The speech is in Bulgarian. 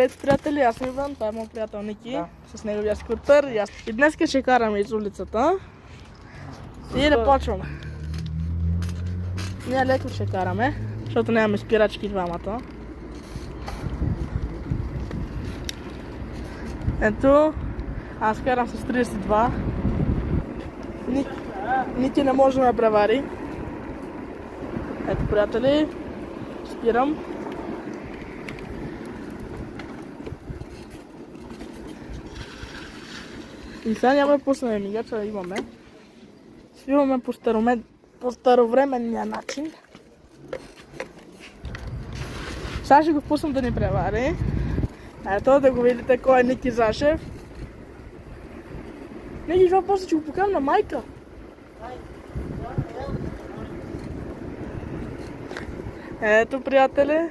Здравейте, приятели, аз съм Иван, това е моят приятел Ники, с неговия скутър. И днес ще караме из улицата и да почваме. Ние леко ще караме, защото нямаме спирачки двамата. Ето, аз карам с 32. Ники не може да ме превари. Ето, приятели, спирам. И сега няма да пуснем мигача, имаме. Свиваме по старовременния начин. Сега ще го пуснем да ни превари. Ето да го видите кой е Ники Зашев. Ники, това после ще го покажем на майка. Ето, приятели.